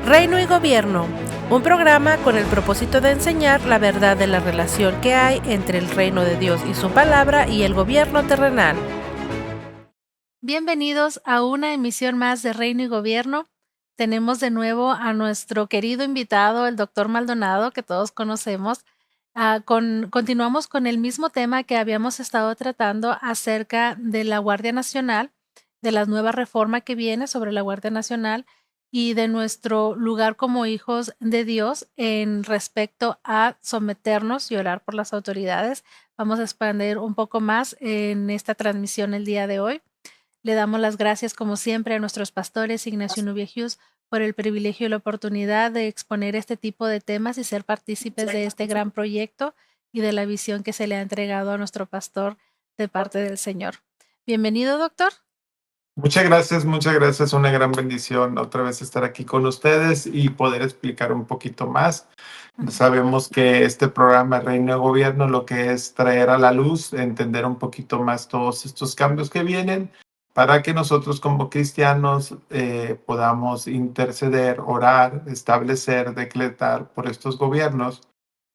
Reino y Gobierno, un programa con el propósito de enseñar la verdad de la relación que hay entre el reino de Dios y su palabra y el gobierno terrenal. Bienvenidos a una emisión más de Reino y Gobierno. Tenemos de nuevo a nuestro querido invitado, el doctor Maldonado, que todos conocemos. Continuamos con el mismo tema que habíamos estado tratando acerca de la Guardia Nacional, de la nueva reforma que viene sobre la Guardia Nacional y de nuestro lugar como hijos de Dios en respecto a someternos y orar por las autoridades. Vamos a expandir un poco más en esta transmisión el día de hoy. Le damos las gracias, como siempre, a nuestros pastores Ignacio Nubia Hughes por el privilegio y la oportunidad de exponer este tipo de temas y ser partícipes de este gran proyecto y de la visión que se le ha entregado a nuestro pastor de parte del Señor. Bienvenido, doctor. Muchas gracias. Una gran bendición otra vez estar aquí con ustedes y poder explicar un poquito más. Sabemos que este programa Reino de Gobierno lo que es traer a la luz, entender un poquito más todos estos cambios que vienen para que nosotros como cristianos podamos interceder, orar, establecer, decretar por estos gobiernos.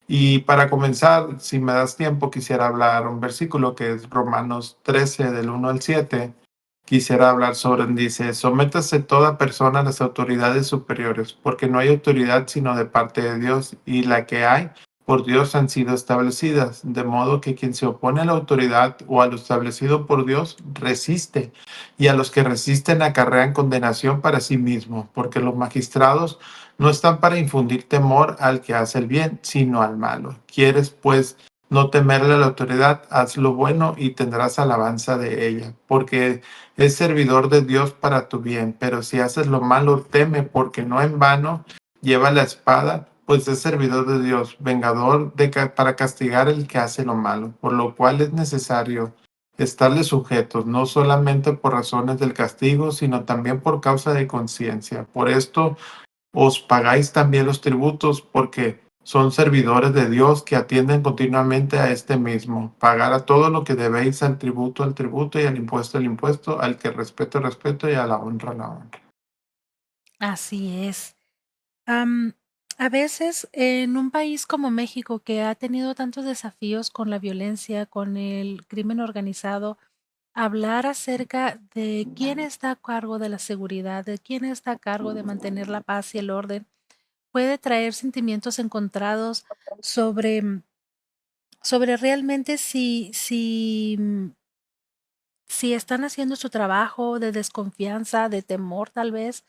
Y para comenzar, si me das tiempo, quisiera hablar un versículo que es Romanos 13 del 1 al 7. Quisiera hablar sobre, dice, sométase toda persona a las autoridades superiores, porque no hay autoridad sino de parte de Dios, y la que hay por Dios han sido establecidas, de modo que quien se opone a la autoridad o a lo establecido por Dios resiste, y a los que resisten acarrean condenación para sí mismo, porque los magistrados no están para infundir temor al que hace el bien, sino al malo. ¿Quieres, pues, no temerle a la autoridad? Haz lo bueno y tendrás alabanza de ella, porque es servidor de Dios para tu bien. Pero si haces lo malo, teme, porque no en vano lleva la espada, pues es servidor de Dios, vengador para castigar el que hace lo malo, por lo cual es necesario estarle sujetos, no solamente por razones del castigo, sino también por causa de conciencia. Por esto os pagáis también los tributos, porque son servidores de Dios que atienden continuamente a este mismo. Pagar a todo lo que debéis, al tributo, y al impuesto, el impuesto, al que respeto, respeto, y a la honra, la honra. Así es. Am, a veces en un país como México, que ha tenido tantos desafíos con la violencia, con el crimen organizado, hablar acerca de quién está a cargo de la seguridad, de quién está a cargo de mantener la paz y el orden, puede traer sentimientos encontrados sobre, sobre realmente si están haciendo su trabajo de desconfianza, de temor tal vez.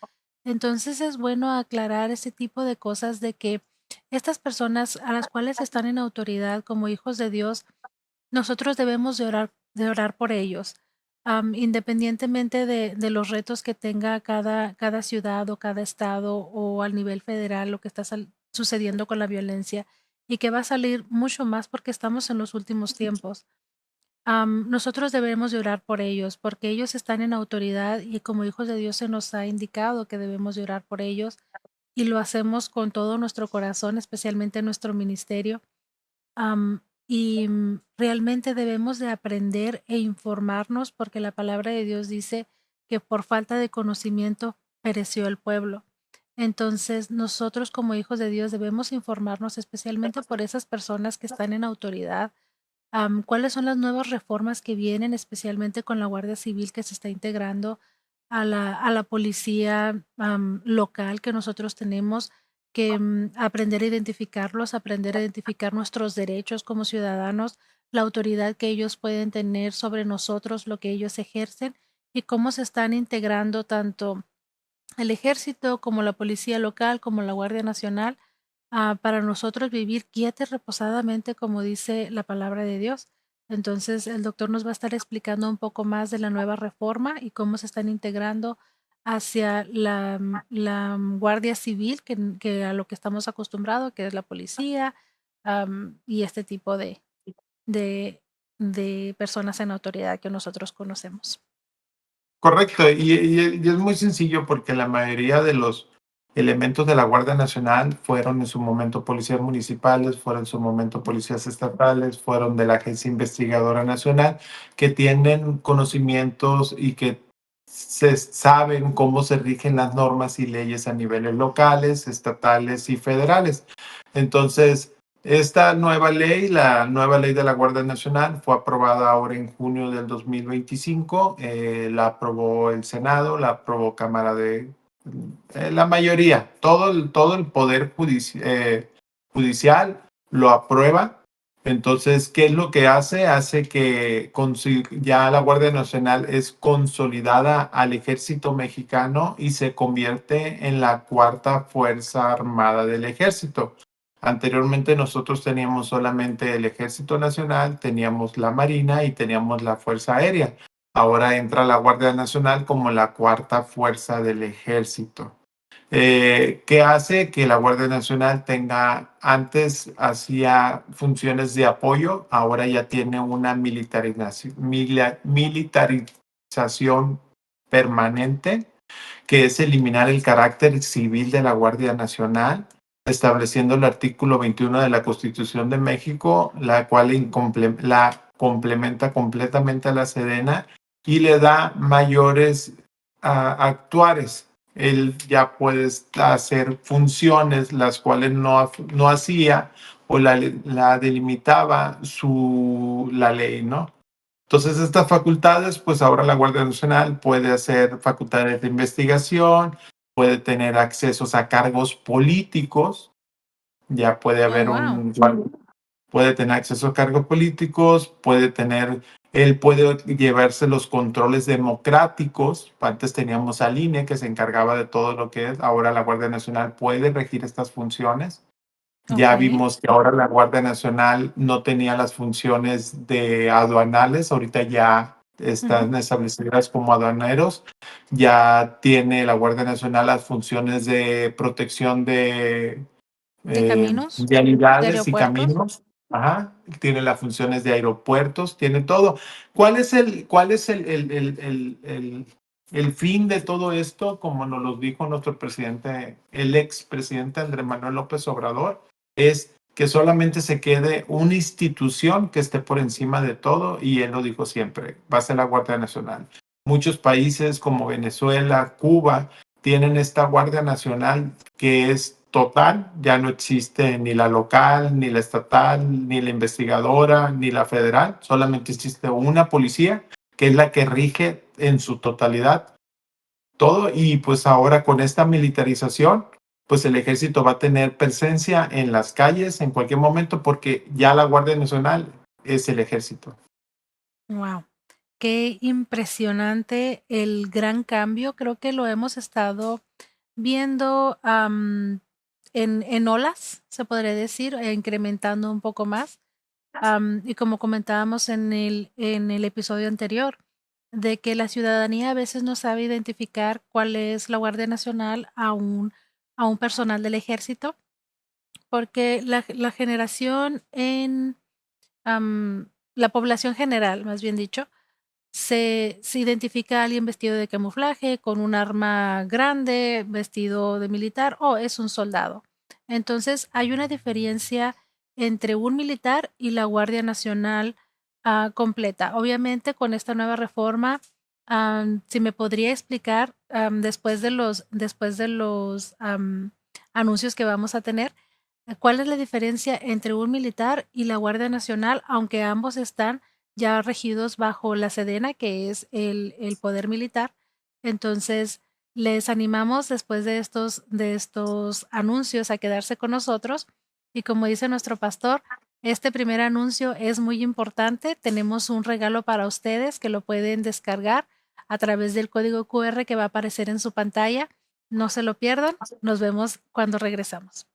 Entonces es bueno aclarar ese tipo de cosas de que estas personas a las cuales están en autoridad como hijos de Dios, nosotros debemos de orar por ellos, independientemente de los retos que tenga cada ciudad o cada estado o al nivel federal, lo que está sucediendo con la violencia y que va a salir mucho más porque estamos en los últimos tiempos. Nosotros debemos de orar por ellos, porque ellos están en autoridad y como hijos de Dios se nos ha indicado que debemos de orar por ellos y lo hacemos con todo nuestro corazón, especialmente en nuestro ministerio. Realmente debemos de aprender e informarnos porque la palabra de Dios dice que por falta de conocimiento pereció el pueblo. Entonces, nosotros como hijos de Dios debemos informarnos especialmente por esas personas que están en autoridad. ¿Cuáles son las nuevas reformas que vienen, especialmente con la Guardia Civil que se está integrando a la policía local que nosotros tenemos? Que aprender a identificarlos, aprender a identificar nuestros derechos como ciudadanos, la autoridad que ellos pueden tener sobre nosotros, lo que ellos ejercen y cómo se están integrando tanto el ejército como la policía local, como la Guardia Nacional, para nosotros vivir quieta y reposadamente, como dice la palabra de Dios. Entonces, el doctor nos va a estar explicando un poco más de la nueva reforma y cómo se están integrando hacia la Guardia Civil, que a lo que estamos acostumbrados, que es la policía, y este tipo de, de personas en autoridad que nosotros conocemos. Correcto, y es muy sencillo porque la mayoría de los elementos de la Guardia Nacional fueron en su momento policías municipales, fueron en su momento policías estatales, fueron de la Agencia Investigadora Nacional, que tienen conocimientos y que se saben cómo se rigen las normas y leyes a niveles locales, estatales y federales. Entonces, esta nueva ley, la nueva ley de la Guardia Nacional, fue aprobada ahora en junio del 2025. La aprobó el Senado, la aprobó Cámara de la mayoría, todo el poder judicial lo aprueba. Entonces, ¿qué es lo que hace? Hace que ya la Guardia Nacional es consolidada al ejército mexicano y se convierte en la cuarta fuerza armada del ejército. Anteriormente nosotros teníamos solamente el Ejército Nacional, teníamos la Marina y teníamos la Fuerza Aérea. Ahora entra la Guardia Nacional como la cuarta fuerza del ejército. ¿Qué hace que la Guardia Nacional antes hacía funciones de apoyo, ahora ya tiene una militarización permanente, que es eliminar el carácter civil de la Guardia Nacional, estableciendo el artículo 21 de la Constitución de México, la cual la complementa completamente a la Sedena y le da mayores actuares. Él ya puede hacer funciones las cuales no hacía o la delimitaba la ley, ¿no? Entonces, estas facultades, pues ahora la Guardia Nacional puede hacer facultades de investigación, puede tener accesos a cargos políticos, ya puede Oh, haber wow. puede tener acceso a cargos políticos, él puede llevarse los controles democráticos. Antes teníamos al INE que se encargaba de todo lo que es, ahora la Guardia Nacional puede regir estas funciones. Ya Ok. vimos que ahora la Guardia Nacional no tenía las funciones de aduanales, ahorita ya Ujú. están establecidas como aduaneros. Ya tiene la Guardia Nacional las funciones de protección de De caminos, de vialidades y aeropuertos. caminos. Ajá. Tiene las funciones de aeropuertos, tiene todo. ¿Cuál es el fin de todo esto? Como nos lo dijo nuestro presidente, el expresidente Andrés Manuel López Obrador, es que solamente se quede una institución que esté por encima de todo, y él lo dijo siempre, va a ser la Guardia Nacional. Muchos países como Venezuela, Cuba, tienen esta Guardia Nacional que es total, ya no existe ni la local, ni la estatal, ni la investigadora, ni la federal, solamente existe una policía que es la que rige en su totalidad todo. Y pues ahora con esta militarización, pues el ejército va a tener presencia en las calles en cualquier momento, porque ya la Guardia Nacional es el ejército. Wow. Qué impresionante el gran cambio. Creo que lo hemos estado viendo, en olas, se podría decir, incrementando un poco más. Y como comentábamos en el episodio anterior, de que la ciudadanía a veces no sabe identificar cuál es la Guardia Nacional a un personal del ejército, porque la generación la población general, más bien dicho, se identifica a alguien vestido de camuflaje, con un arma grande, vestido de militar, o es un soldado. Entonces, hay una diferencia entre un militar y la Guardia Nacional, completa. Obviamente, con esta nueva reforma, si me podría explicar, después de los anuncios que vamos a tener, ¿cuál es la diferencia entre un militar y la Guardia Nacional, aunque ambos están ya regidos bajo la Sedena, que es el poder militar? Entonces, les animamos después de estos anuncios a quedarse con nosotros. Y como dice nuestro pastor, este primer anuncio es muy importante. Tenemos un regalo para ustedes que lo pueden descargar a través del código QR que va a aparecer en su pantalla. No se lo pierdan. Nos vemos cuando regresamos.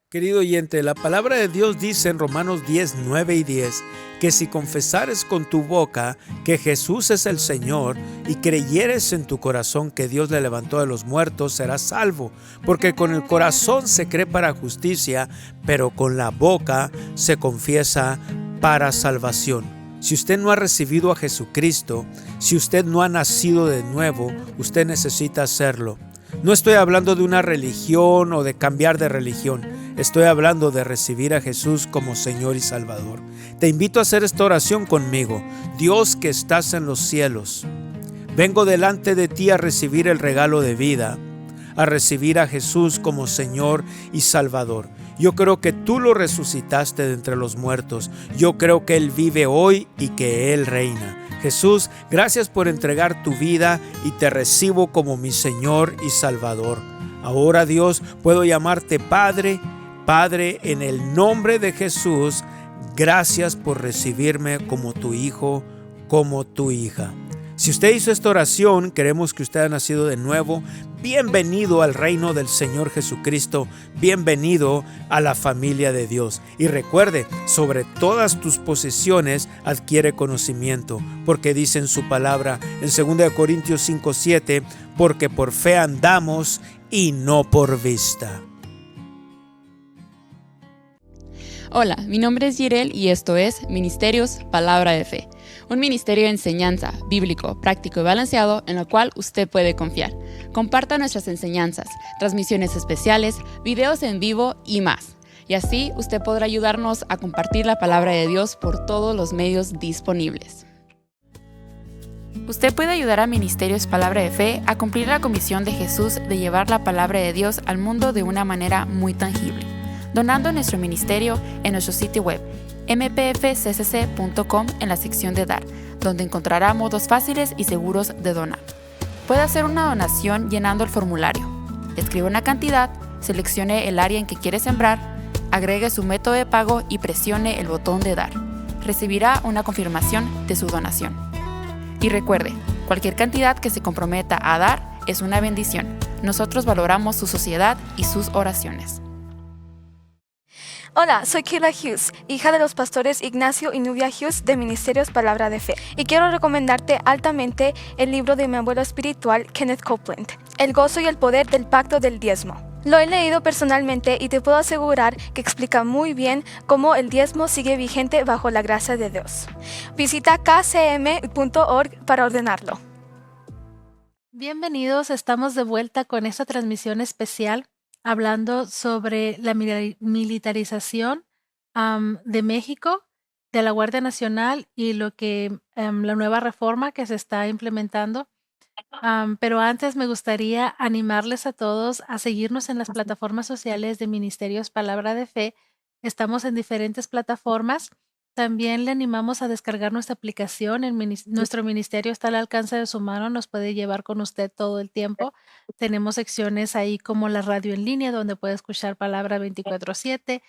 Querido oyente, la palabra de Dios dice en Romanos 10, 9 y 10, que si confesares con tu boca que Jesús es el Señor y creyeres en tu corazón que Dios le levantó de los muertos, serás salvo, porque con el corazón se cree para justicia, pero con la boca se confiesa para salvación. Si usted no ha recibido a Jesucristo, si usted no ha nacido de nuevo, usted necesita hacerlo. No estoy hablando de una religión o de cambiar de religión. Estoy hablando de recibir a Jesús como Señor y Salvador. Te invito a hacer esta oración conmigo. Dios que estás en los cielos, Vengo delante de ti a recibir el regalo de vida, a recibir a Jesús como Señor y Salvador. Yo creo que tú lo resucitaste de entre los muertos. Yo creo que Él vive hoy y que Él reina. Jesús, gracias por entregar tu vida y te recibo como mi Señor y Salvador. Ahora, Dios, puedo llamarte Padre. Padre, en el nombre de Jesús, gracias por recibirme como tu hijo, como tu hija. Si usted hizo esta oración, queremos que usted haya nacido de nuevo. Bienvenido al reino del Señor Jesucristo. Bienvenido a la familia de Dios. Y recuerde, sobre todas tus posesiones adquiere conocimiento, porque dice en su palabra en 2 Corintios 5:7, porque por fe andamos y no por vista. Hola, mi nombre es Jirel y esto es Ministerios Palabra de Fe, un ministerio de enseñanza bíblico, práctico y balanceado en el cual usted puede confiar. Comparta nuestras enseñanzas, transmisiones especiales, videos en vivo y más. Y así usted podrá ayudarnos a compartir la palabra de Dios por todos los medios disponibles. Usted puede ayudar a Ministerios Palabra de Fe a cumplir la comisión de Jesús de llevar la palabra de Dios al mundo de una manera muy tangible, donando a nuestro ministerio en nuestro sitio web mpfccc.com en la sección de Dar, donde encontrará modos fáciles y seguros de donar. Puede hacer una donación llenando el formulario. Escriba una cantidad, seleccione el área en que quiere sembrar, agregue su método de pago y presione el botón de Dar. Recibirá una confirmación de su donación. Y recuerde, cualquier cantidad que se comprometa a dar es una bendición. Nosotros valoramos su sociedad y sus oraciones. Hola, soy Kayla Hughes, hija de los pastores Ignacio y Nubia Hughes de Ministerios Palabra de Fe, y quiero recomendarte altamente el libro de mi abuelo espiritual Kenneth Copeland, El gozo y el poder del pacto del diezmo. Lo he leído personalmente y te puedo asegurar que explica muy bien cómo el diezmo sigue vigente bajo la gracia de Dios. Visita kcm.org para ordenarlo. Bienvenidos, estamos de vuelta con esta transmisión especial hablando sobre la militarización de México, de la Guardia Nacional y lo que la nueva reforma que se está implementando. Pero antes me gustaría animarles a todos a seguirnos en las plataformas sociales de Ministerios Palabra de Fe. Estamos en diferentes plataformas. También le animamos a descargar nuestra aplicación. Nuestro ministerio está al alcance de su mano, nos puede llevar con usted todo el tiempo. Tenemos secciones ahí como la radio en línea, donde puede escuchar palabra 24/7,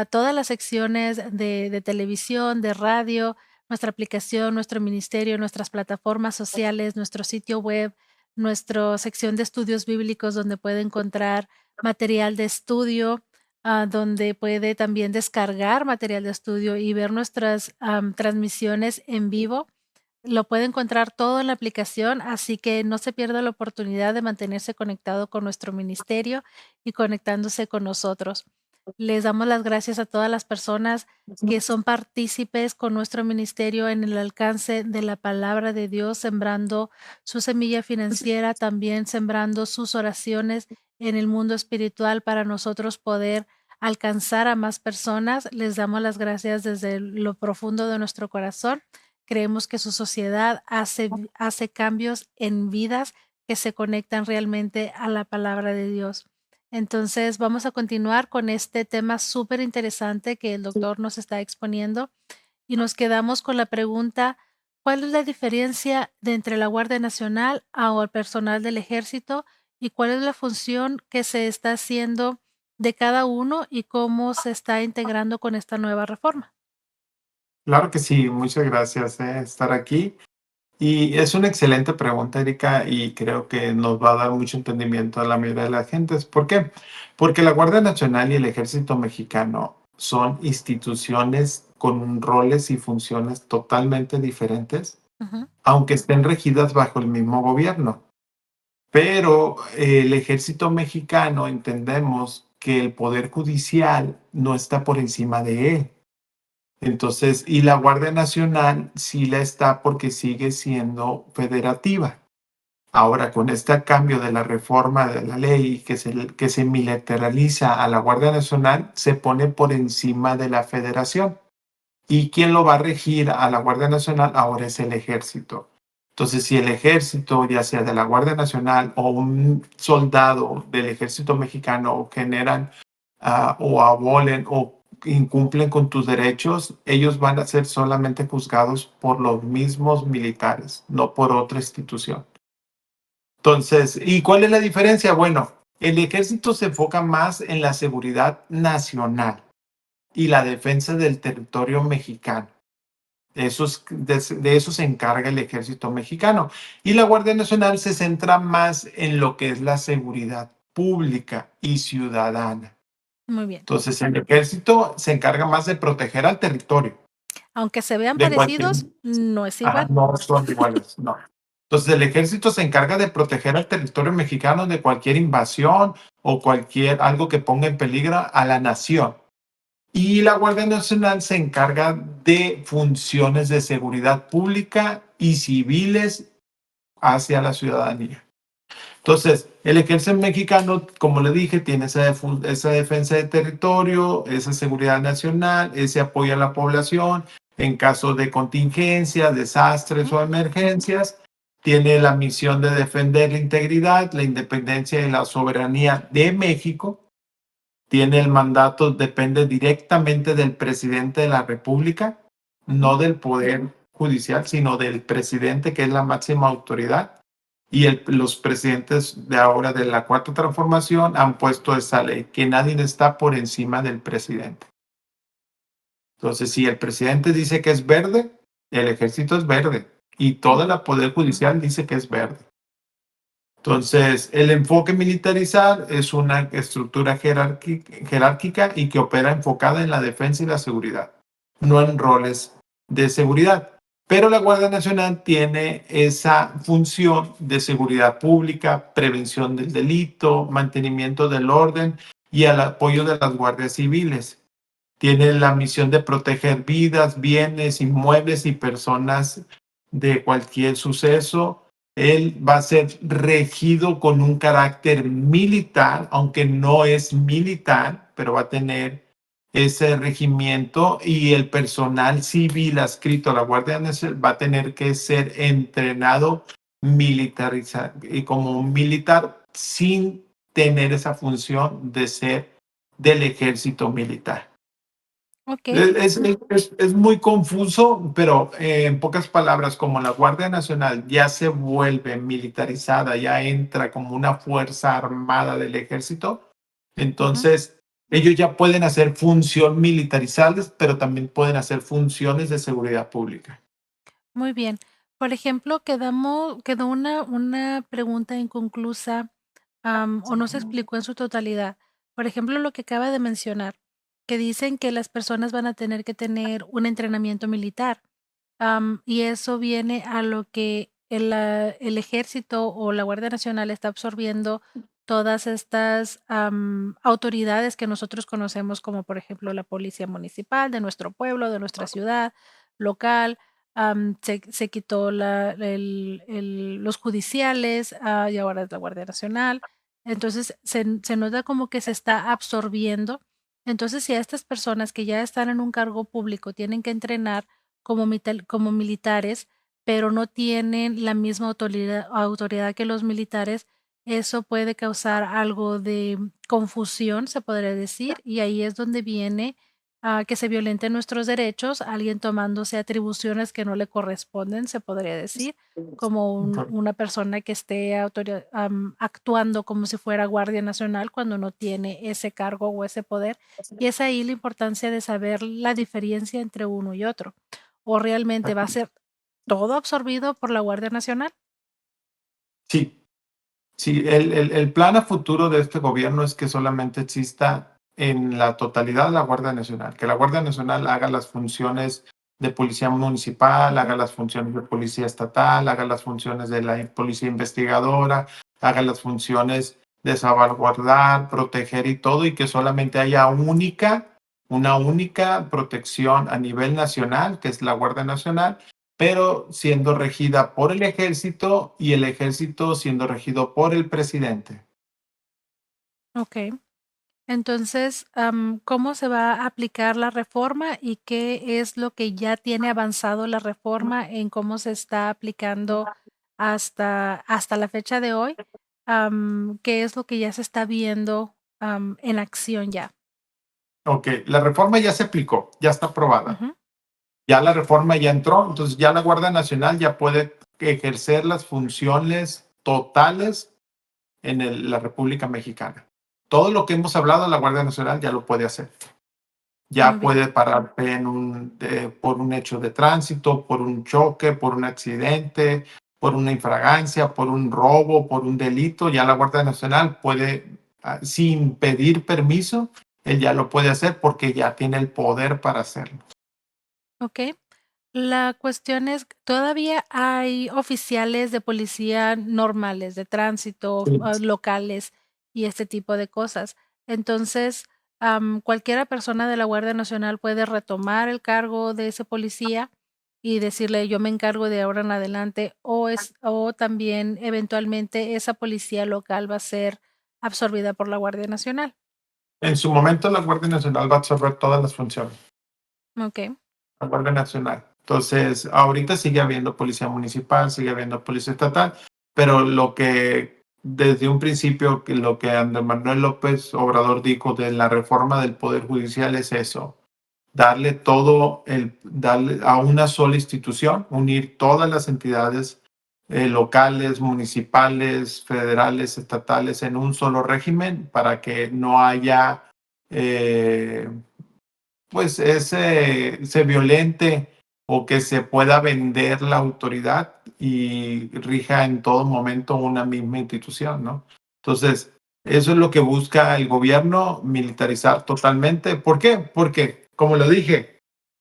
todas las secciones de televisión, de radio, nuestra aplicación, nuestro ministerio, nuestras plataformas sociales, nuestro sitio web, nuestra sección de estudios bíblicos, donde puede encontrar material de estudio, donde puede también descargar material de estudio y ver nuestras transmisiones en vivo. Lo puede encontrar todo en la aplicación, así que no se pierda la oportunidad de mantenerse conectado con nuestro ministerio y conectándose con nosotros. Les damos las gracias a todas las personas que son partícipes con nuestro ministerio en el alcance de la palabra de Dios, sembrando su semilla financiera, también sembrando sus oraciones en el mundo espiritual para nosotros poder alcanzar a más personas. Les damos las gracias desde lo profundo de nuestro corazón. Creemos que su sociedad hace cambios en vidas que se conectan realmente a la palabra de Dios. Entonces vamos a continuar con este tema súper interesante que el doctor nos está exponiendo y nos quedamos con la pregunta: ¿cuál es la diferencia entre la Guardia Nacional o el personal del Ejército y cuál es la función que se está haciendo de cada uno y cómo se está integrando con esta nueva reforma? Claro que sí, muchas gracias estar aquí. Y es una excelente pregunta, Erika, y creo que nos va a dar mucho entendimiento a la mayoría de la gente. ¿Por qué? Porque la Guardia Nacional y el Ejército Mexicano son instituciones con roles y funciones totalmente diferentes, Ujú, aunque estén regidas bajo el mismo gobierno. Pero el Ejército Mexicano entendemos que el Poder Judicial no está por encima de él. Entonces, y la Guardia Nacional sí la está porque sigue siendo federativa. Ahora, con este cambio de la reforma de la ley que se militariza a la Guardia Nacional, se pone por encima de la federación. ¿Y quién lo va a regir a la Guardia Nacional? Ahora es el ejército. Entonces, si el ejército, ya sea de la Guardia Nacional o un soldado del ejército mexicano, generan o abolen o incumplen con tus derechos, ellos van a ser solamente juzgados por los mismos militares, no por otra institución. Entonces, ¿y cuál es la diferencia? Bueno, el ejército se enfoca más en la seguridad nacional y la defensa del territorio mexicano. De eso se encarga el ejército mexicano. Y la Guardia Nacional se centra más en lo que es la seguridad pública y ciudadana. Muy bien. Entonces, el ejército se encarga más de proteger al territorio. Aunque se vean De cualquier, parecidos, no es igual. no son iguales, no. Entonces, el ejército se encarga de proteger al territorio mexicano de cualquier invasión o algo que ponga en peligro a la nación. Y la Guardia Nacional se encarga de funciones de seguridad pública y civiles hacia la ciudadanía. Entonces, el ejército mexicano, como le dije, tiene esa defensa de territorio, esa seguridad nacional, ese apoyo a la población en caso de contingencias, desastres o emergencias. Tiene la misión de defender la integridad, la independencia y la soberanía de México. Tiene el mandato, depende directamente del presidente de la República, no del poder judicial, sino del presidente, que es la máxima autoridad. Y los presidentes de ahora de la Cuarta Transformación han puesto esa ley, que nadie está por encima del presidente. Entonces, si el presidente dice que es verde, el ejército es verde. Y todo el poder judicial dice que es verde. Entonces, el enfoque militarizar es una estructura jerárquica y que opera enfocada en la defensa y la seguridad, no en roles de seguridad. Pero la Guardia Nacional tiene esa función de seguridad pública, prevención del delito, mantenimiento del orden y el apoyo de las guardias civiles. Tiene la misión de proteger vidas, bienes, inmuebles y personas de cualquier suceso. Él va a ser regido con un carácter militar, aunque no es militar, pero va a tener ese regimiento, y el personal civil adscrito a la Guardia Nacional va a tener que ser entrenado militarizado y como un militar sin tener esa función de ser del ejército militar. Ok. Es muy confuso, pero en pocas palabras, como la Guardia Nacional ya se vuelve militarizada, ya entra como una fuerza armada del ejército, entonces ellos ya pueden hacer función militarizadas, pero también pueden hacer funciones de seguridad pública. Muy bien. Por ejemplo, quedó una pregunta inconclusa, o no se explicó en su totalidad. Por ejemplo, lo que acaba de mencionar, que dicen que las personas van a tener que tener un entrenamiento militar, y eso viene a lo que el ejército o la Guardia Nacional está absorbiendo todas estas, autoridades que nosotros conocemos como, por ejemplo, la policía municipal de nuestro pueblo, de nuestra ciudad, local. Se quitó los judiciales, y ahora es la Guardia Nacional. Entonces, se nota como que se está absorbiendo. Entonces, si a estas personas que ya están en un cargo público tienen que entrenar como militares, pero no tienen la misma autoridad que los militares, eso puede causar algo de confusión, se podría decir, y ahí es donde viene que se violenten nuestros derechos, alguien tomándose atribuciones que no le corresponden, se podría decir, como una persona que esté actuando como si fuera Guardia Nacional cuando no tiene ese cargo o ese poder. Y es ahí la importancia de saber la diferencia entre uno y otro. ¿O realmente va a ser todo absorbido por la Guardia Nacional? Sí, sí, el plan a futuro de este gobierno es que solamente exista en la totalidad la Guardia Nacional, que la Guardia Nacional haga las funciones de policía municipal, haga las funciones de policía estatal, haga las funciones de la policía investigadora, haga las funciones de salvaguardar, proteger y todo, y que solamente haya una única protección a nivel nacional, que es la Guardia Nacional, pero siendo regida por el ejército y el ejército siendo regido por el presidente. Okey. Entonces, ¿cómo se va a aplicar la reforma y qué es lo que ya tiene avanzado la reforma en cómo se está aplicando hasta la fecha de hoy, ¿qué es lo que ya se está viendo, en acción ya? Ok, la reforma ya se aplicó, ya está aprobada. Ujú, Ya la reforma ya entró, entonces ya la Guardia Nacional ya puede ejercer las funciones totales en la República Mexicana. Todo lo que hemos hablado, la Guardia Nacional ya lo puede hacer. muy Ya bien. puede pararte por un hecho de tránsito, por un choque, por un accidente, por una infragancia, por un robo, por un delito. Ya la Guardia Nacional puede, sin pedir permiso, él ya lo puede hacer porque ya tiene el poder para hacerlo. Okey. La cuestión es, ¿todavía hay oficiales de policía normales, de tránsito, Sí. locales y este tipo de cosas? Entonces, cualquiera persona de la Guardia Nacional puede retomar el cargo de ese policía y decirle: "Yo me encargo de ahora en adelante", o también, eventualmente, esa policía local va a ser absorbida por la Guardia Nacional. En su momento, la Guardia Nacional va a absorber todas las funciones. Okey. La Guardia Nacional. Entonces, ahorita sigue habiendo policía municipal, sigue habiendo policía estatal, pero lo que desde un principio, que lo que Andrés Manuel López Obrador dijo de la reforma del Poder Judicial es eso, darle a una sola institución, unir todas las entidades locales, municipales, federales, estatales en un solo régimen para que no haya eh, pues se violente o que se pueda vender la autoridad y rija en todo momento una misma institución, ¿no? Entonces, eso es lo que busca el gobierno, militarizar totalmente. ¿Por qué? Porque, como lo dije,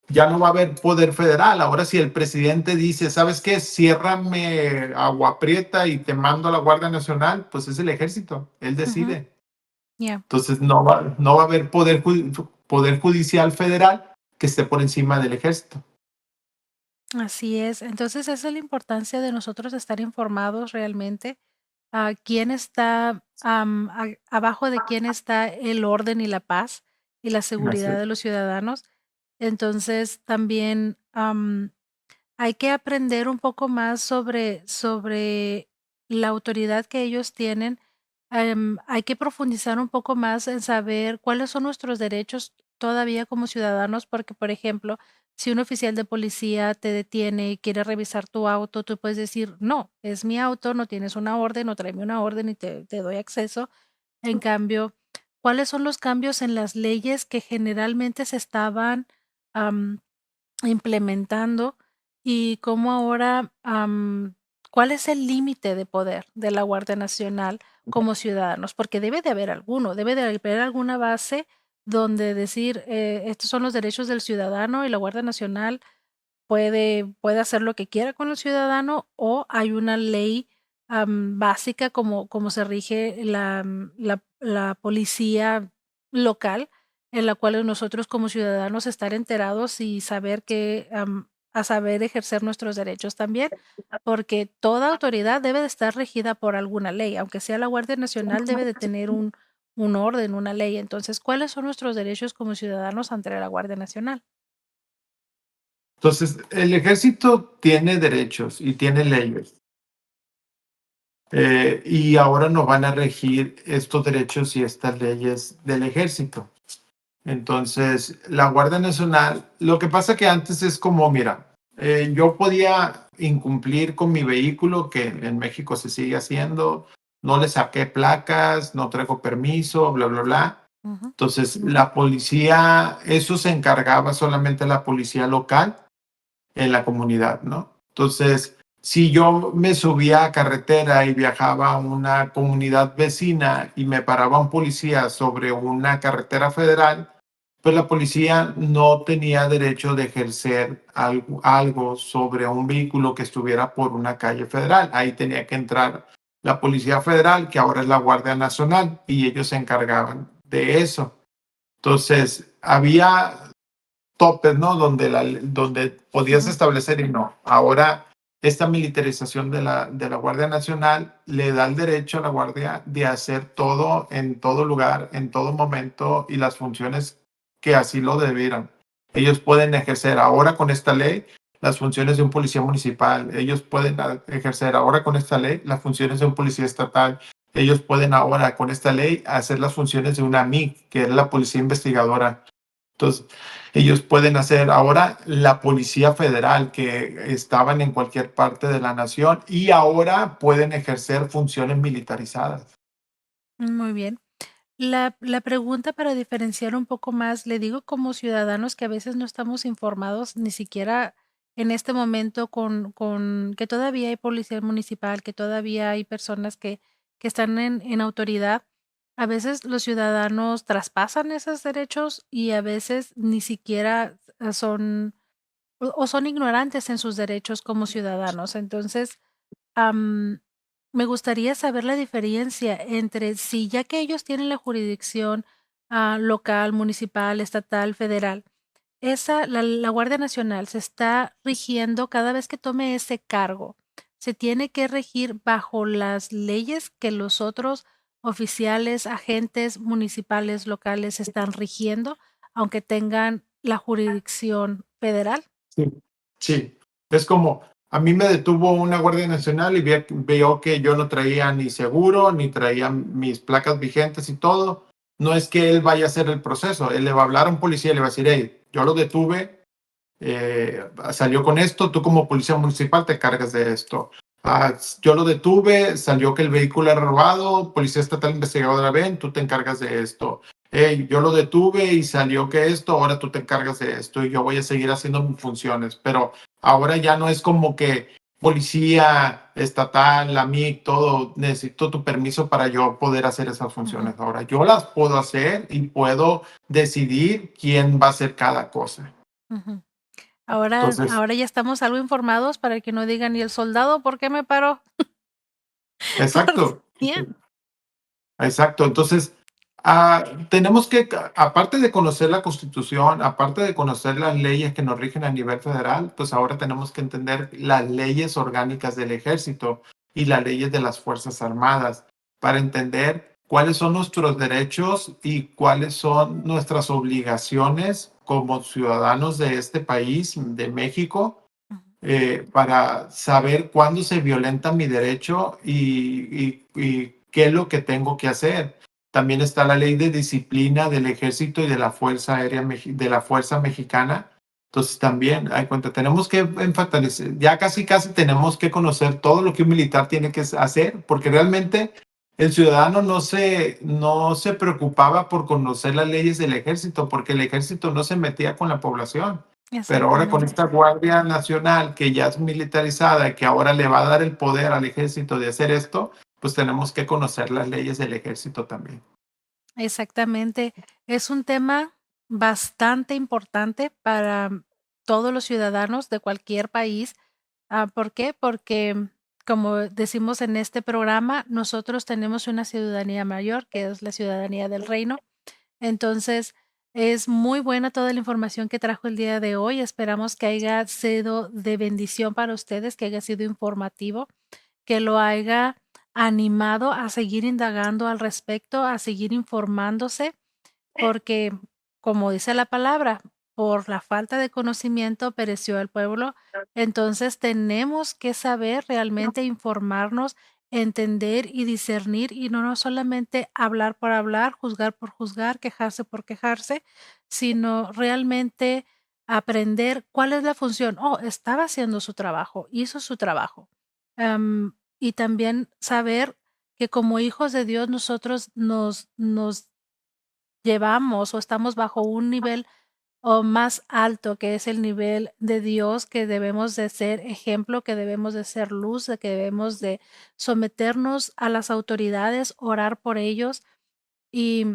ya no va a haber poder federal. Ahora si el presidente dice, ¿sabes qué? Ciérrame Agua Prieta y te mando a la Guardia Nacional, pues es el ejército, él Ujú. decide. Ya. Entonces no va a haber poder judicial federal que esté por encima del ejército. Así es. Entonces, esa es la importancia de nosotros estar informados realmente a quién está, abajo de quién está el orden y la paz y la Así seguridad es. de los ciudadanos. Entonces, también hay que aprender un poco más sobre la autoridad que ellos tienen. Hay que profundizar un poco más en saber cuáles son nuestros derechos todavía como ciudadanos, porque, por ejemplo, si un oficial de policía te detiene y quiere revisar tu auto, tú puedes decir: "No, es mi auto, no tienes una orden, o tráeme una orden y te doy acceso". En cambio, ¿cuáles son los cambios en las leyes que generalmente se estaban, implementando y cómo ahora, cuál es el límite de poder de la Guardia Nacional como ciudadanos? Porque debe de haber alguno, debe de haber alguna base donde decir, estos son los derechos del ciudadano y la Guardia Nacional puede hacer lo que quiera con el ciudadano, o hay una ley, básica como se rige la policía local, en la cual nosotros como ciudadanos estar enterados y saber que, a saber ejercer nuestros derechos también, porque toda autoridad debe de estar regida por alguna ley, aunque sea la Guardia Nacional debe de tener un orden, una ley. Entonces, ¿cuáles son nuestros derechos como ciudadanos ante la Guardia Nacional? Entonces, el ejército tiene derechos y tiene leyes. Y ahora nos van a regir estos derechos y estas leyes del ejército. Entonces, la Guardia Nacional, lo que pasa que antes es como, mira, yo podía incumplir con mi vehículo, que en México se sigue haciendo, no le saqué placas, no traigo permiso, bla, bla, bla. Ujú, Entonces, la policía, eso se encargaba solamente la policía local en la comunidad, ¿no? Entonces, si yo me subía a carretera y viajaba a una comunidad vecina y me paraba un policía sobre una carretera federal, pues la policía no tenía derecho de ejercer algo sobre un vehículo que estuviera por una calle federal. Ahí tenía que entrar la Policía Federal, que ahora es la Guardia Nacional, y ellos se encargaban de eso. Entonces, había topes, ¿no? Donde podías ujú. establecer y no. Ahora, esta militarización de la Guardia Nacional le da el derecho a la Guardia de hacer todo en todo lugar, en todo momento y las funciones que así lo debieran. Ellos pueden ejercer ahora con esta ley, las funciones de un policía municipal. Ellos pueden ejercer ahora con esta ley las funciones de un policía estatal. Ellos pueden ahora con esta ley hacer las funciones de una MIG, que es la policía investigadora. Entonces, ellos pueden hacer ahora la Policía Federal, que estaban en cualquier parte de la nación, y ahora pueden ejercer funciones militarizadas. Muy bien. La pregunta para diferenciar un poco más, le digo como ciudadanos que a veces no estamos informados ni siquiera en este momento con que todavía hay policía municipal, que todavía hay personas que están en autoridad. A veces los ciudadanos traspasan esos derechos y a veces ni siquiera son o son ignorantes en sus derechos como ciudadanos. Entonces, Am, me gustaría saber la diferencia entre si ya que ellos tienen la jurisdicción, local, municipal, estatal, federal, la Guardia Nacional se está rigiendo cada vez que tome ese cargo, se tiene que regir bajo las leyes que los otros oficiales, agentes municipales, locales están rigiendo, aunque tengan la jurisdicción federal. Sí, sí. Es como, a mí me detuvo una Guardia Nacional y vio que yo no traía ni seguro, ni traía mis placas vigentes y todo. No es que él vaya a hacer el proceso, él le va a hablar a un policía y le va a decir, hey, yo lo detuve, salió con esto, tú como policía municipal te cargas de esto. Yo lo detuve, salió que el vehículo era robado, policía estatal investigadora, ven, tú te encargas de esto. Hey, yo lo detuve y salió que esto, ahora tú te encargas de esto y yo voy a seguir haciendo mis funciones. Pero ahora ya no es como que policía estatal, la MIC, todo, necesito tu permiso para yo poder hacer esas Ujú, funciones. Ahora yo las puedo hacer y puedo decidir quién va a hacer cada cosa. ujú. Ahora Entonces, ahora ya estamos algo informados para que no digan: "¿Y el soldado por qué me paró?". Por exacto, bien. exacto. Entonces, tenemos que, aparte de conocer la Constitución, aparte de conocer las leyes que nos rigen a nivel federal, pues ahora tenemos que entender las leyes orgánicas del ejército y las leyes de las Fuerzas Armadas para entender cuáles son nuestros derechos y cuáles son nuestras obligaciones como ciudadanos de este país, de México, Ujú, para saber cuándo se violenta mi derecho y qué es lo que tengo que hacer. También está la ley de disciplina del ejército y de la Fuerza Aérea de la Fuerza Mexicana. Entonces también hay cuenta, tenemos que enfatizar, ya casi casi tenemos que conocer todo lo que un militar tiene que hacer, porque realmente el ciudadano no se preocupaba por conocer las leyes del ejército, porque el ejército no se metía con la población. Pero ahora con exactamente. esta Guardia Nacional que ya es militarizada y que ahora le va a dar el poder al ejército de hacer esto, pues tenemos que conocer las leyes del ejército también. Exactamente. Es un tema bastante importante para todos los ciudadanos de cualquier país. ¿Por qué? Porque, como decimos en este programa, nosotros tenemos una ciudadanía mayor, que es la ciudadanía del reino. Entonces, es muy buena toda la información que trajo el día de hoy. Esperamos que haya sido de bendición para ustedes, que haya sido informativo, que lo haya animado a seguir indagando al respecto, a seguir informándose, porque, como dice la palabra, por la falta de conocimiento pereció el pueblo. Entonces, tenemos que saber realmente informarnos, entender y discernir, y no solamente hablar por hablar, juzgar por juzgar, quejarse por quejarse, sino realmente aprender cuál es la función. Oh, estaba haciendo su trabajo, hizo su trabajo. Y también saber que como hijos de Dios nosotros nos llevamos o estamos bajo un nivel o más alto, que es el nivel de Dios, que debemos de ser ejemplo, que debemos de ser luz, de que debemos de someternos a las autoridades, orar por ellos y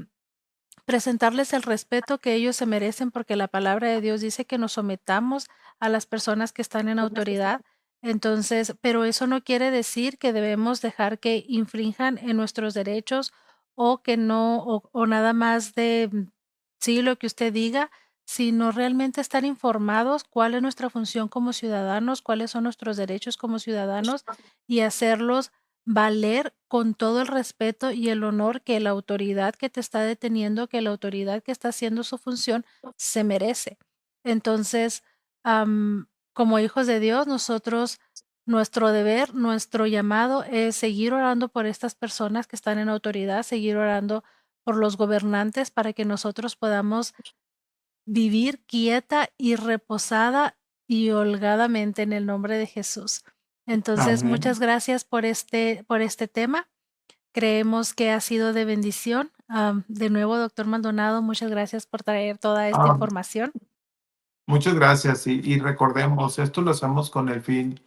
presentarles el respeto que ellos se merecen, porque la palabra de Dios dice que nos sometamos a las personas que están en autoridad. Entonces, pero eso no quiere decir que debemos dejar que infrinjan en nuestros derechos o que no, o nada más de sí lo que usted diga, sino realmente estar informados cuál es nuestra función como ciudadanos, cuáles son nuestros derechos como ciudadanos y hacerlos valer con todo el respeto y el honor que la autoridad que te está deteniendo, que la autoridad que está haciendo su función se merece. Entonces, como hijos de Dios, nuestro deber, nuestro llamado es seguir orando por estas personas que están en autoridad, seguir orando por los gobernantes para que nosotros podamos vivir quieta y reposada y holgadamente en el nombre de Jesús. Entonces, Amén. muchas gracias por este tema. Creemos que ha sido de bendición. De nuevo, doctor Maldonado, muchas gracias por traer toda esta Ah, información. muchas gracias y recordemos, esto lo hacemos con el fin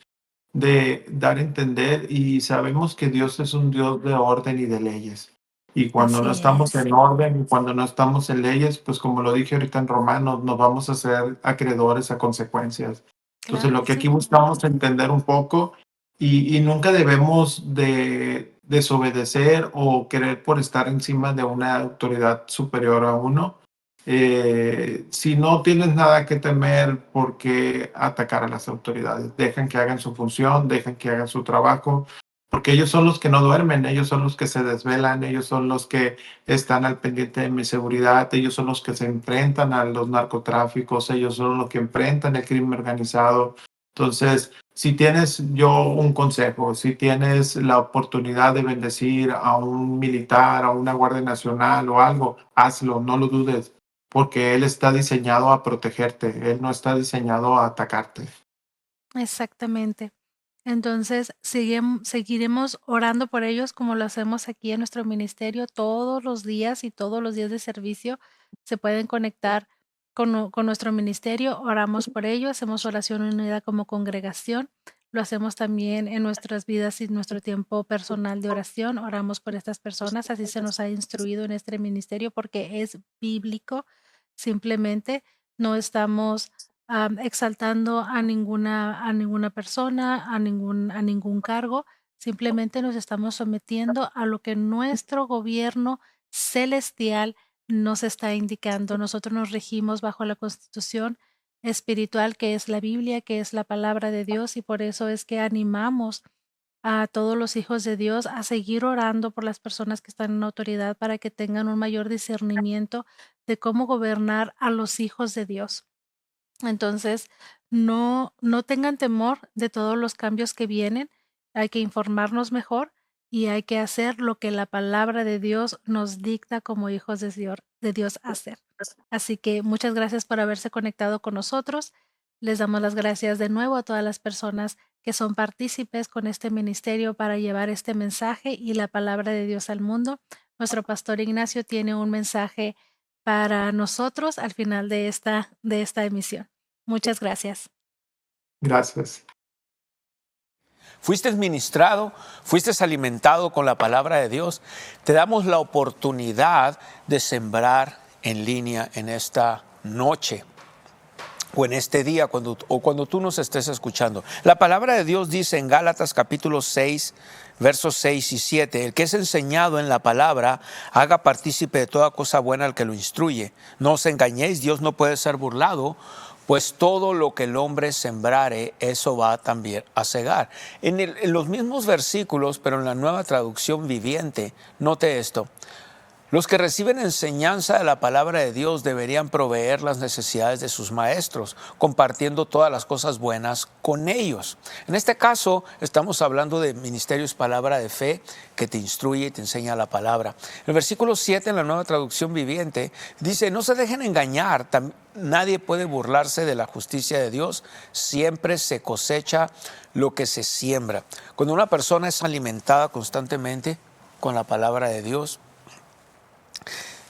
de dar a entender y sabemos que Dios es un Dios de orden y de leyes. Y cuando no Así estamos es. en orden y cuando no estamos en leyes, pues como lo dije ahorita en Romanos, nos vamos a ser acreedores a consecuencias. Entonces Claro lo que que sí. aquí buscamos entender un poco y nunca debemos de desobedecer o querer por estar encima de una autoridad superior a uno. Si no tienes nada que temer, ¿por qué atacar a las autoridades? Dejan que hagan su función, dejan que hagan su trabajo, porque ellos son los que no duermen, ellos son los que se desvelan, ellos son los que están al pendiente de mi seguridad, ellos son los que se enfrentan a los narcotráficos, ellos son los que enfrentan el crimen organizado. Entonces, si tienes yo un consejo, si tienes la oportunidad de bendecir a un militar, a una guardia nacional o algo, hazlo, no lo dudes, porque Él está diseñado a protegerte, Él no está diseñado a atacarte. Exactamente. Entonces, seguiremos orando por ellos como lo hacemos aquí en nuestro ministerio todos los días y todos los días de servicio. Se pueden conectar con nuestro ministerio, oramos por ellos, hacemos oración unida como congregación. Lo hacemos también en nuestras vidas y nuestro tiempo personal de oración. Oramos por estas personas, así se nos ha instruido en este ministerio porque es bíblico. Simplemente no estamos exaltando a ninguna persona, a ningún cargo, simplemente nos estamos sometiendo a lo que nuestro gobierno celestial nos está indicando. Nosotros nos regimos bajo la Constitución espiritual, que es la Biblia, que es la palabra de Dios, y por eso es que animamos a todos los hijos de Dios a seguir orando por las personas que están en autoridad para que tengan un mayor discernimiento de cómo gobernar a los hijos de Dios. Entonces, no tengan temor de todos los cambios que vienen. Hay que informarnos mejor y hay que hacer lo que la palabra de Dios nos dicta como hijos de Dios hacer. Así que muchas gracias por haberse conectado con nosotros. Les damos las gracias de nuevo a todas las personas que son partícipes con este ministerio para llevar este mensaje y la palabra de Dios al mundo. Nuestro pastor Ignacio tiene un mensaje para nosotros al final de esta emisión. Muchas gracias. Gracias. Fuiste ministrado, fuiste alimentado con la palabra de Dios. Te damos la oportunidad de sembrar en línea en esta noche o en este día cuando tú nos estés escuchando. La palabra de Dios dice en Gálatas capítulo 6, versos 6 y 7, el que es enseñado en la palabra, haga partícipe de toda cosa buena al que lo instruye. No os engañéis, Dios no puede ser burlado, pues todo lo que el hombre sembrare, eso va también a segar. En los mismos versículos, pero en la Nueva Traducción Viviente, note esto. Los que reciben enseñanza de la palabra de Dios deberían proveer las necesidades de sus maestros, compartiendo todas las cosas buenas con ellos. En este caso, estamos hablando de ministerios palabra de fe que te instruye y te enseña la palabra. El versículo 7 en la Nueva Traducción Viviente dice, no se dejen engañar, nadie puede burlarse de la justicia de Dios, siempre se cosecha lo que se siembra. Cuando una persona es alimentada constantemente con la palabra de Dios,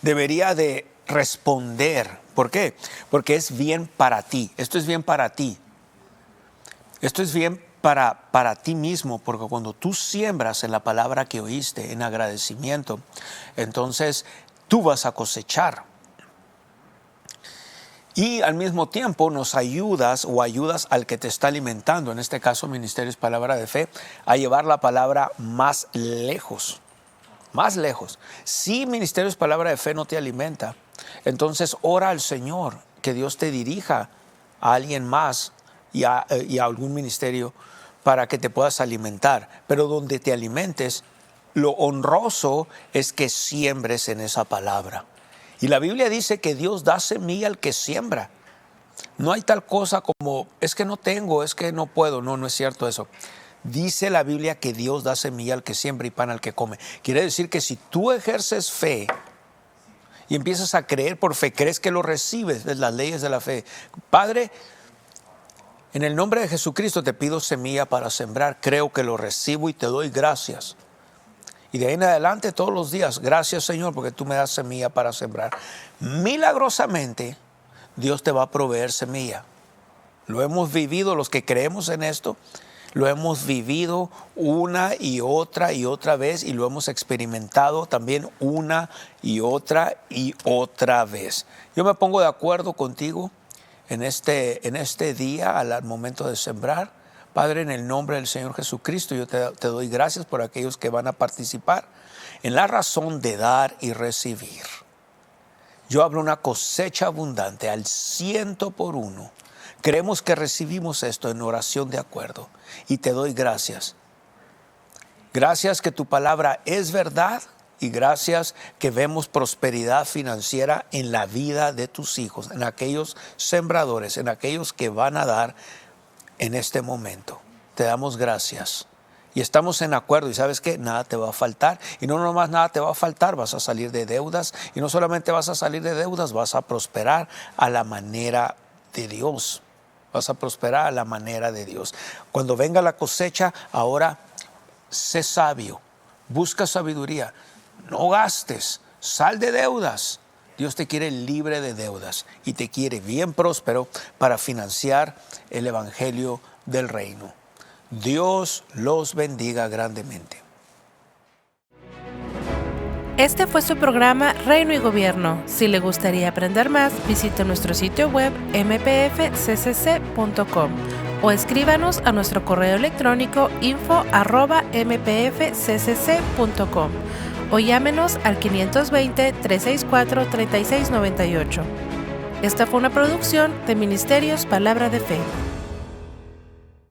debería de responder. ¿Por qué? Porque es bien para ti. Esto es bien para ti. Esto es bien para ti mismo, porque cuando tú siembras en la palabra que oíste, en agradecimiento, entonces tú vas a cosechar. Y al mismo tiempo nos ayudas o ayudas al que te está alimentando, en este caso Ministerios Palabra de Fe, a llevar la palabra más lejos. Más lejos. Si Ministerios Palabra de Fe no te alimenta, entonces ora al Señor que Dios te dirija a alguien más y a algún ministerio para que te puedas alimentar. Pero donde te alimentes, lo honroso es que siembres en esa palabra. Y la Biblia dice que Dios da semilla al que siembra. No hay tal cosa como, es que no tengo, es que no puedo. No, no es cierto eso. Dice la Biblia que Dios da semilla al que siembra y pan al que come. Quiere decir que si tú ejerces fe y empiezas a creer por fe, crees que lo recibes, de las leyes de la fe. Padre, en el nombre de Jesucristo te pido semilla para sembrar. Creo que lo recibo y te doy gracias. Y de ahí en adelante todos los días, gracias Señor, porque tú me das semilla para sembrar. Milagrosamente, Dios te va a proveer semilla. Lo hemos vivido, los que creemos en esto, lo hemos vivido una y otra vez y lo hemos experimentado también una y otra vez. Yo me pongo de acuerdo contigo en este día al momento de sembrar. Padre, en el nombre del Señor Jesucristo, yo te doy gracias por aquellos que van a participar en la razón de dar y recibir. Yo hablo una cosecha abundante al 100%. Creemos que recibimos esto en oración de acuerdo y te doy gracias. Gracias que tu palabra es verdad y gracias que vemos prosperidad financiera en la vida de tus hijos, en aquellos sembradores, en aquellos que van a dar en este momento. Te damos gracias y estamos en acuerdo y ¿sabes qué? Nada te va a faltar y no nomás nada te va a faltar, vas a salir de deudas y no solamente vas a salir de deudas, vas a prosperar a la manera de Dios. Vas a prosperar a la manera de Dios. Cuando venga la cosecha, ahora sé sabio, busca sabiduría, no gastes, sal de deudas. Dios te quiere libre de deudas y te quiere bien próspero para financiar el evangelio del reino. Dios los bendiga grandemente. Este fue su programa Reino y Gobierno. Si le gustaría aprender más, visite nuestro sitio web mpfccc.com o escríbanos a nuestro correo electrónico info@mpfccc.com o llámenos al 520-364-3698. Esta fue una producción de Ministerios Palabra de Fe.